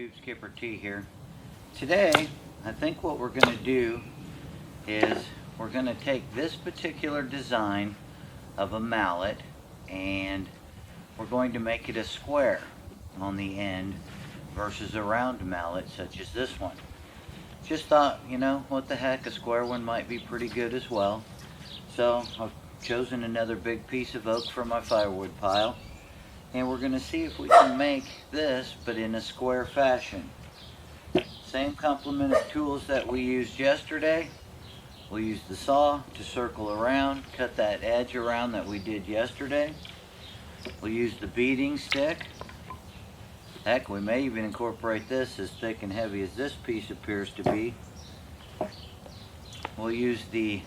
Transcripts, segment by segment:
YouTube, Skipper T here. Today, I think what we're going to do is we're going to take this particular design of a mallet and we're going to make it a square on the end versus a round mallet such as this one. Just thought, you know, what the heck, a square one might be pretty good as well. So I've chosen another big piece of oak from my firewood pile. And we're going to see if we can make this, but in a square fashion. Same complement of tools that we used yesterday. We'll use the saw to circle around, cut that edge around that we did yesterday. We'll use the beading stick. Heck, we may even incorporate this, as thick and heavy as this piece appears to be. We'll use the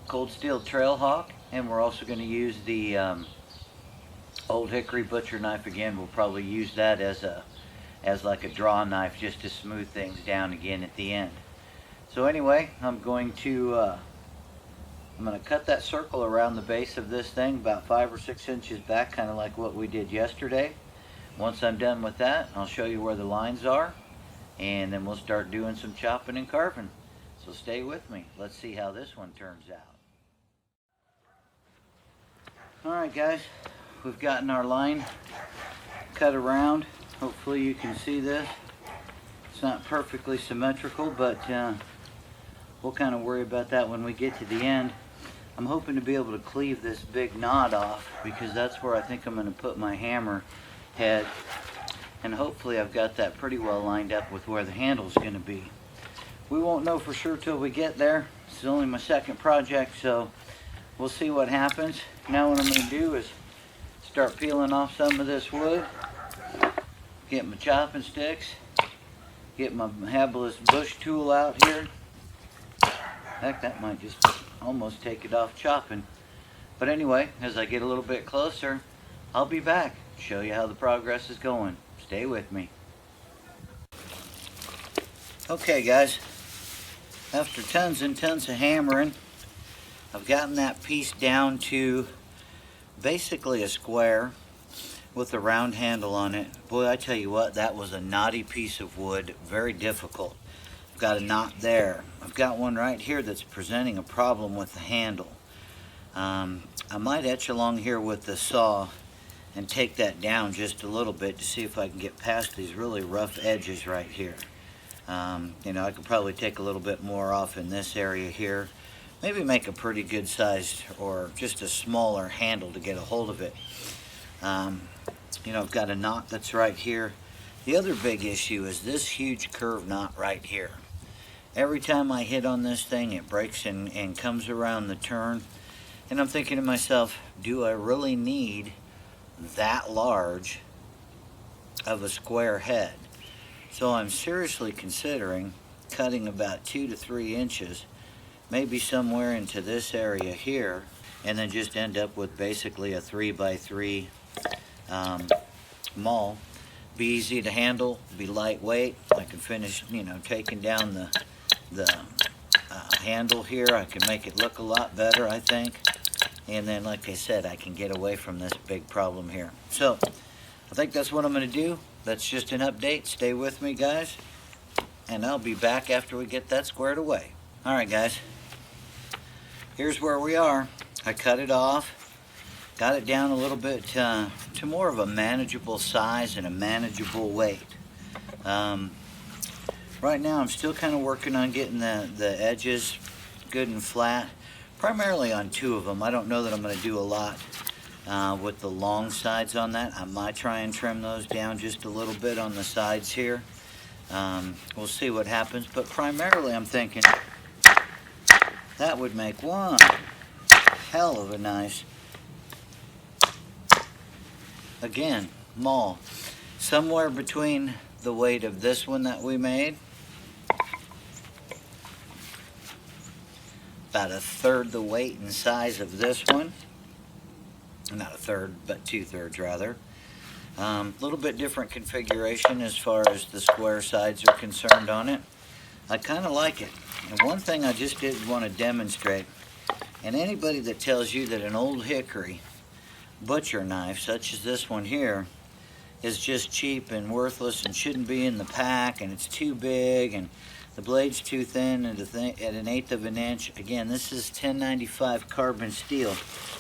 cold steel trail hawk, and we're also going to use the old hickory butcher knife again. We'll probably use that as like a draw knife just to smooth things down again at the end. So anyway, I'm going to cut that circle around the base of this thing about 5 or 6 inches back, kind of like what we did yesterday. Once I'm done with that, I'll show you where the lines are, and then we'll start doing some chopping and carving. So stay with me. Let's see how this one turns out. Alright guys, we've gotten our line cut around. Hopefully you can see this. It's not perfectly symmetrical, but we'll kind of worry about that when we get to the end. I'm hoping to be able to cleave this big knot off, because that's where I think I'm going to put my hammer head, and hopefully I've got that pretty well lined up with where the handle's going to be. We won't know for sure till we get there. This is only my second project, so we'll see what happens. Now what I'm going to do is start peeling off some of this wood, get my chopping sticks, get my habless bush tool out here. Heck, that might just almost take it off chopping. But anyway, as I get a little bit closer, I'll be back, show you how the progress is going. Stay with me. Okay guys, after tons and tons of hammering, I've gotten that piece down to basically a square with a round handle on it. Boy, I tell you what, that was a knotty piece of wood, very difficult. I've got a knot there. I've got one right here that's presenting a problem with the handle. I might etch along here with the saw and take that down just a little bit to see if I can get past these really rough edges right here. You know, I could probably take a little bit more off in this area here. Maybe make a pretty good sized or just a smaller handle to get a hold of it. You know, I've got a knot that's right here. The other big issue is this huge curve knot right here. Every time I hit on this thing, it breaks and comes around the turn. And I'm thinking to myself, do I really need that large of a square head? So I'm seriously considering cutting about 2 to 3 inches, maybe somewhere into this area here, and then just end up with basically a 3x3 maul. Be easy to handle, be lightweight. I can finish, you know, taking down the handle here. I can make it look a lot better, I think. And then, like I said, I can get away from this big problem here. So I think that's what I'm going to do. That's just an update. Stay with me, guys, and I'll be back after we get that squared away. All right, guys. Here's where we are. I cut it off. Got it down a little bit to more of a manageable size and a manageable weight. Right now I'm still kind of working on getting the edges good and flat, primarily on 2 of them. I don't know that I'm going to do a lot with the long sides on that. I might try and trim those down just a little bit on the sides here. We'll see what happens, but primarily I'm thinking that would make one hell of a nice, again, maul. Somewhere between the weight of this one that we made, about 1/3 the weight and size of this one. Not 1/3, but 2/3 rather. A little bit different configuration as far as the square sides are concerned on it. I kind of like it. And one thing I just did want to demonstrate, and anybody that tells you that an old hickory butcher knife, such as this one here, is just cheap and worthless and shouldn't be in the pack, and it's too big and the blade's too thin and at an 1/8 of an inch. Again, this is 1095 carbon steel.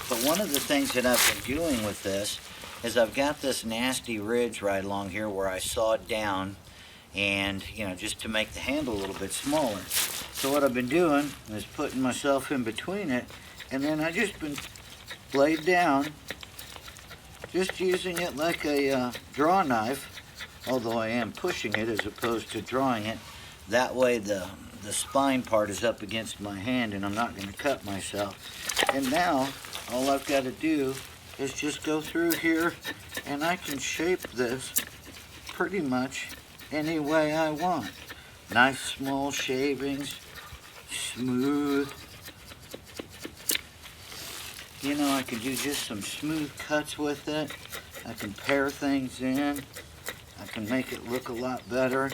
But one of the things that I've been doing with this is I've got this nasty ridge right along here where I sawed down, and just to make the handle a little bit smaller. So what I've been doing is putting myself in between it, and then I just been blade down, just using it like a draw knife, although I am pushing it as opposed to drawing it. That way the spine part is up against my hand and I'm not going to cut myself. And now all I've got to do is just go through here, and I can shape this pretty much any way I want. Nice small shavings, smooth. I can do just some smooth cuts with it. I can pare things in. I can make it look a lot better.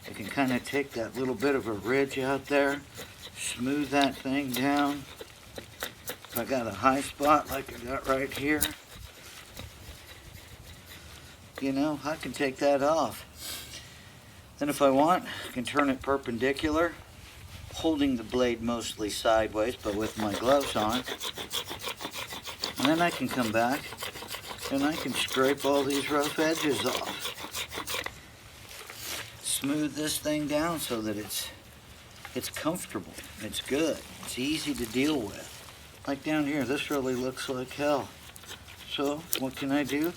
I can kind of take that little bit of a ridge out there, smooth that thing down. If I got a high spot like I got right here, I can take that off. Then if I want, I can turn it perpendicular, holding the blade mostly sideways, but with my gloves on. And then I can come back and I can scrape all these rough edges off. Smooth this thing down so that it's comfortable, it's good, it's easy to deal with. Like down here, this really looks like hell. So what can I do?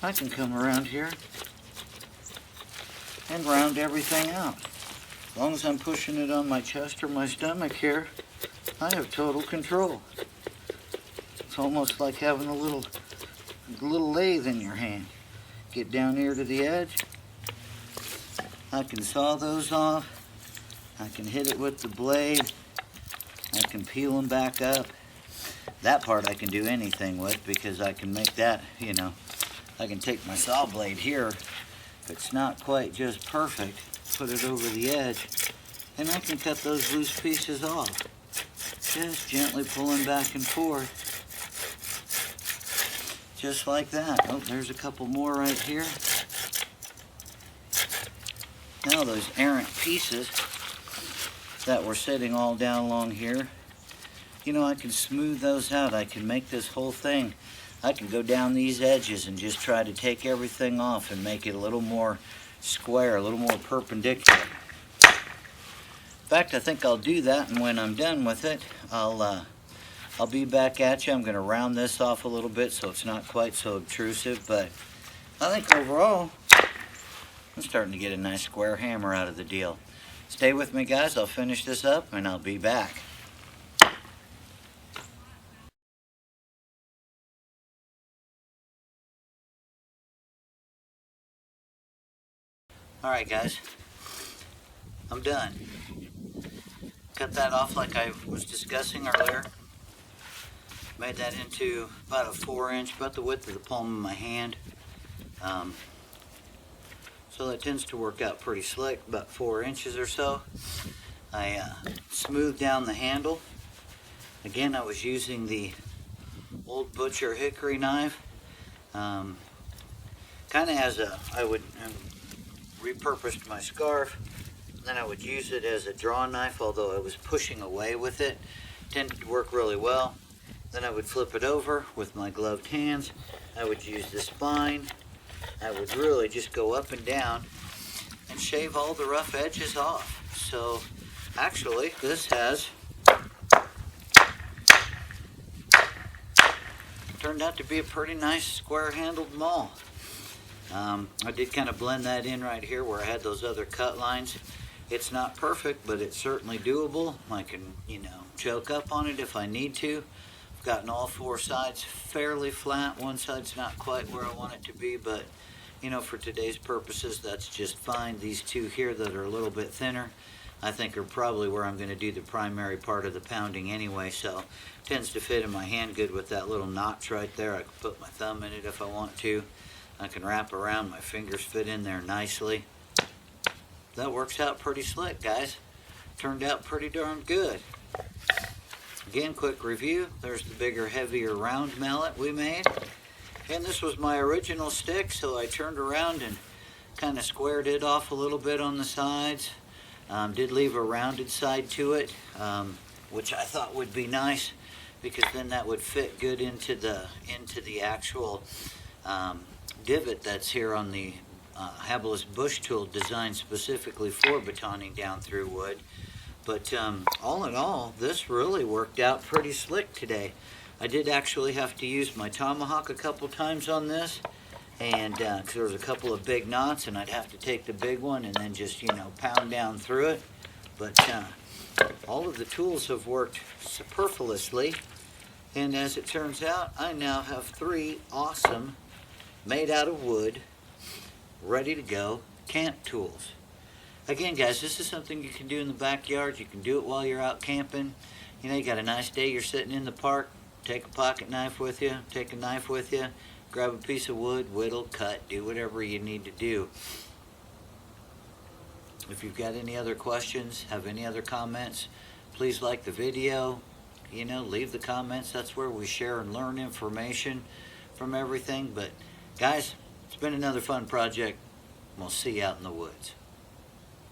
I can come around here and round everything out. As long as I'm pushing it on my chest or my stomach here, I have total control. It's almost like having a little lathe in your hand. Get down here to the edge. I can saw those off. I can hit it with the blade. I can peel them back up. That part I can do anything with, because I can make that, I can take my saw blade here, if it's not quite just perfect, put it over the edge, and I can cut those loose pieces off. Just gently pulling back and forth. Just like that. Oh, there's a couple more right here. Now those errant pieces that were sitting all down along here, I can smooth those out. I can make this whole thing, I can go down these edges and just try to take everything off and make it a little more square, a little more perpendicular. In fact, I think I'll do that, and when I'm done with it, I'll be back at you. I'm going to round this off a little bit so it's not quite so obtrusive, but I think overall, I'm starting to get a nice square hammer out of the deal. Stay with me, guys. I'll finish this up and I'll be back. Alright guys, I'm done. Cut that off like I was discussing earlier. Made that into about a 4-inch, about the width of the palm of my hand. So that tends to work out pretty slick, about 4 inches or so. I smoothed down the handle. Again, I was using the old butcher hickory knife. Kind of as I would repurposed my scarf, then I would use it as a draw knife, although I was pushing away with it. Tended to work really well. Then I would flip it over with my gloved hands. I would use the spine. I would really just go up and down and shave all the rough edges off. So actually this has turned out to be a pretty nice square-handled maul. I did kind of blend that in right here where I had those other cut lines. It's not perfect, but it's certainly doable. I can, choke up on it if I need to. I've gotten all 4 sides fairly flat. One side's not quite where I want it to be, but, for today's purposes, that's just fine. These 2 here that are a little bit thinner, I think are probably where I'm going to do the primary part of the pounding anyway, so it tends to fit in my hand good with that little notch right there. I can put my thumb in it if I want to. I can wrap around, my fingers fit in there nicely. That works out pretty slick, guys. Turned out pretty darn good. Again, quick review. There's the bigger, heavier round mallet we made. And this was my original stick, so I turned around and kind of squared it off a little bit on the sides. Did leave a rounded side to it, which I thought would be nice because then that would fit good into the actual divot that's here on the Habilis bush tool, designed specifically for batoning down through wood. But all in all, this really worked out pretty slick today. I did actually have to use my tomahawk a couple times on this, and because there was a couple of big knots, and I'd have to take the big one and then just, you know, pound down through it. But all of the tools have worked superfluously, and as it turns out, I now have 3 awesome, made out of wood, ready to go camp tools. Again, guys, this is something you can do in the backyard. You can do it while you're out camping. You know, you got a nice day, you're sitting in the park, take a pocket knife with you, take a knife with you, grab a piece of wood, whittle, cut, do whatever you need to do. If you've got any other questions, have any other comments, please like the video. You know, leave the comments. That's where we share and learn information from everything. But guys, it's been another fun project. We'll see you out in the woods.